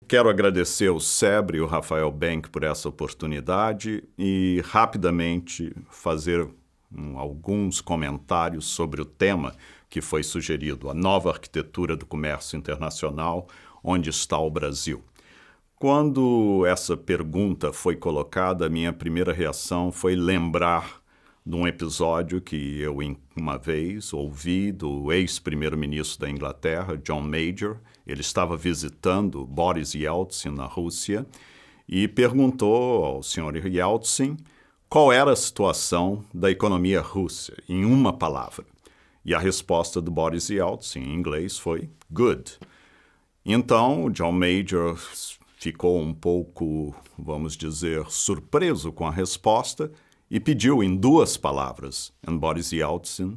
Quero agradecer o Sebre e o Rafael Bank por essa oportunidade e rapidamente fazer alguns comentários sobre o tema que foi sugerido, a nova arquitetura do comércio internacional, onde está o Brasil. Quando essa pergunta foi colocada, a minha primeira reação foi lembrar de um episódio que eu uma vez ouvi do ex-primeiro-ministro da Inglaterra, John Major. Ele estava visitando Boris Yeltsin na Rússia e perguntou ao Sr. Yeltsin qual era a situação da economia russa, em uma palavra. E a resposta do Boris Yeltsin, em inglês, foi good. Então, John Major ficou um pouco, vamos dizer, surpreso com a resposta e pediu em duas palavras. E Boris Yeltsin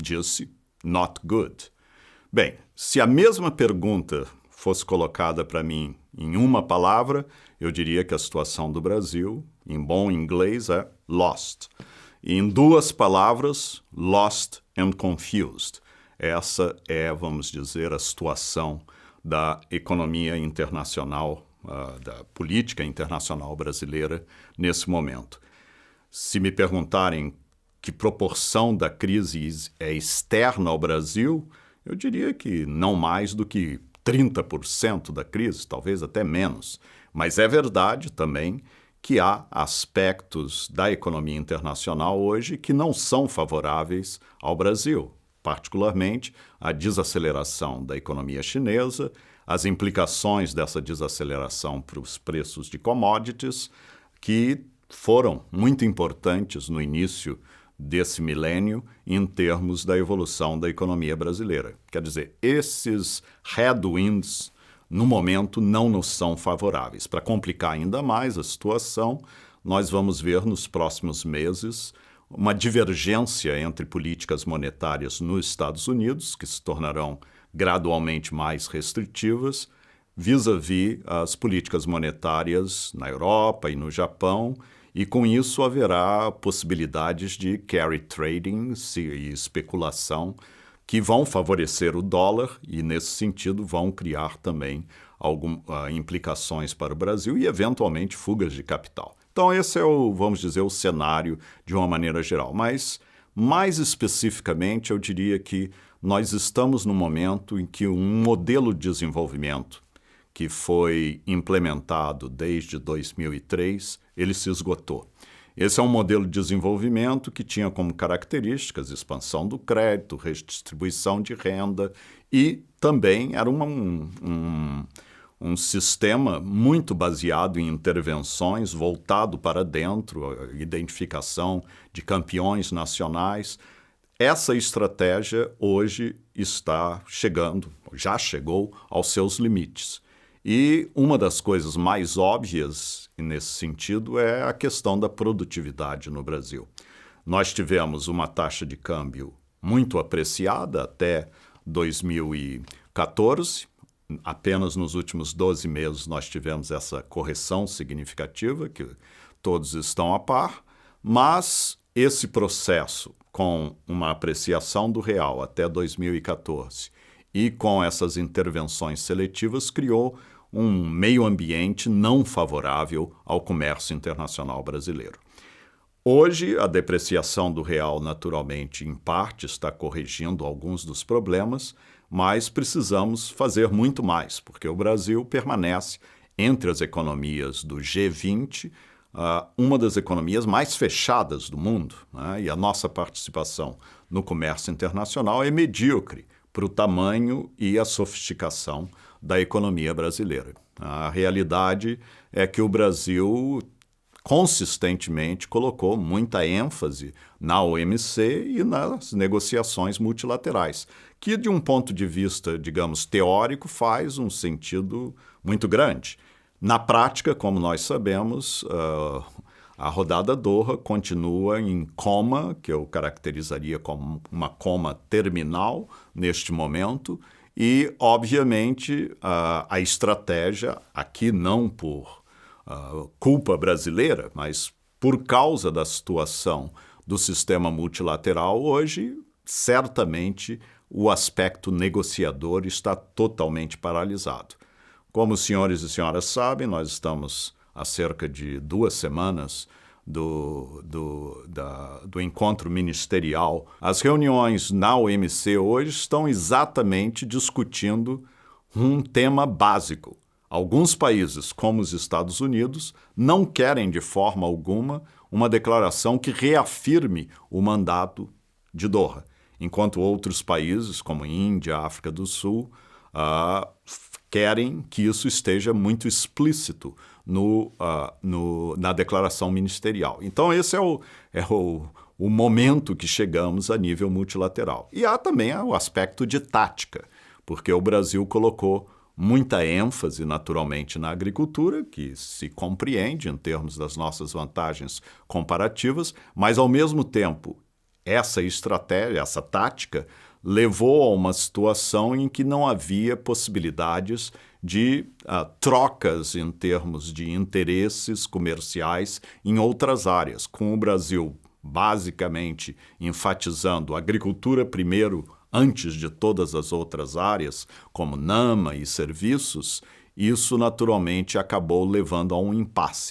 disse, not good. Bem, se a mesma pergunta fosse colocada para mim em uma palavra, eu diria que a situação do Brasil, em bom inglês, é lost. E em duas palavras, lost and confused. Essa é, vamos dizer, a situação da economia internacional, da política internacional brasileira nesse momento. Se me perguntarem que proporção da crise é externa ao Brasil, eu diria que não mais do que 30% da crise, talvez até menos. Mas é verdade também que há aspectos da economia internacional hoje que não são favoráveis ao Brasil, particularmente a desaceleração da economia chinesa, as implicações dessa desaceleração para os preços de commodities, que foram muito importantes no início desse milênio em termos da evolução da economia brasileira. Quer dizer, esses headwinds, no momento, não nos são favoráveis. Para complicar ainda mais a situação, nós vamos ver nos próximos meses uma divergência entre políticas monetárias nos Estados Unidos, que se tornarão gradualmente mais restritivas, vis-à-vis as políticas monetárias na Europa e no Japão, e com isso haverá possibilidades de carry trading e especulação que vão favorecer o dólar e, nesse sentido, vão criar também implicações para o Brasil e, eventualmente, fugas de capital. Então, esse é vamos dizer, o cenário de uma maneira geral. Mas, mais especificamente, eu diria que nós estamos num momento em que um modelo de desenvolvimento que foi implementado desde 2003, ele se esgotou. Esse é um modelo de desenvolvimento que tinha como características expansão do crédito, redistribuição de renda e também era um sistema muito baseado em intervenções, voltado para dentro, identificação de campeões nacionais. Essa estratégia hoje está chegando, já chegou aos seus limites. E uma das coisas mais óbvias nesse sentido é a questão da produtividade no Brasil. Nós tivemos uma taxa de câmbio muito apreciada até 2014. Apenas nos últimos 12 meses nós tivemos essa correção significativa, que todos estão a par, mas esse processo com uma apreciação do real até 2014 e com essas intervenções seletivas criou um meio ambiente não favorável ao comércio internacional brasileiro. Hoje, a depreciação do real, naturalmente, em parte, está corrigindo alguns dos problemas, mas precisamos fazer muito mais, porque o Brasil permanece, entre as economias do G20, uma das economias mais fechadas do mundo, né? E a nossa participação no comércio internacional é medíocre para o tamanho e a sofisticação da economia brasileira. A realidade é que o Brasil consistentemente colocou muita ênfase na OMC e nas negociações multilaterais, que de um ponto de vista, digamos, teórico, faz um sentido muito grande. Na prática, como nós sabemos, a rodada Doha continua em coma, que eu caracterizaria como uma coma terminal neste momento, e, obviamente, a estratégia, aqui não por culpa brasileira, mas por causa da situação do sistema multilateral hoje, certamente o aspecto negociador está totalmente paralisado. Como os senhores e senhoras sabem, nós estamos há cerca de 2 semanas do encontro ministerial. As reuniões na OMC hoje estão exatamente discutindo um tema básico. Alguns países, como os Estados Unidos, não querem de forma alguma uma declaração que reafirme o mandato de Doha, enquanto outros países, como Índia, África do Sul, querem que isso esteja muito explícito na declaração ministerial. Então, esse é o momento que chegamos a nível multilateral. E há também o aspecto de tática, porque o Brasil colocou muita ênfase, naturalmente, na agricultura, que se compreende em termos das nossas vantagens comparativas, mas, ao mesmo tempo, essa estratégia, essa tática, levou a uma situação em que não havia possibilidades de trocas em termos de interesses comerciais em outras áreas, com o Brasil basicamente enfatizando a agricultura primeiro, antes de todas as outras áreas, como NAMA e serviços. Isso naturalmente acabou levando a um impasse.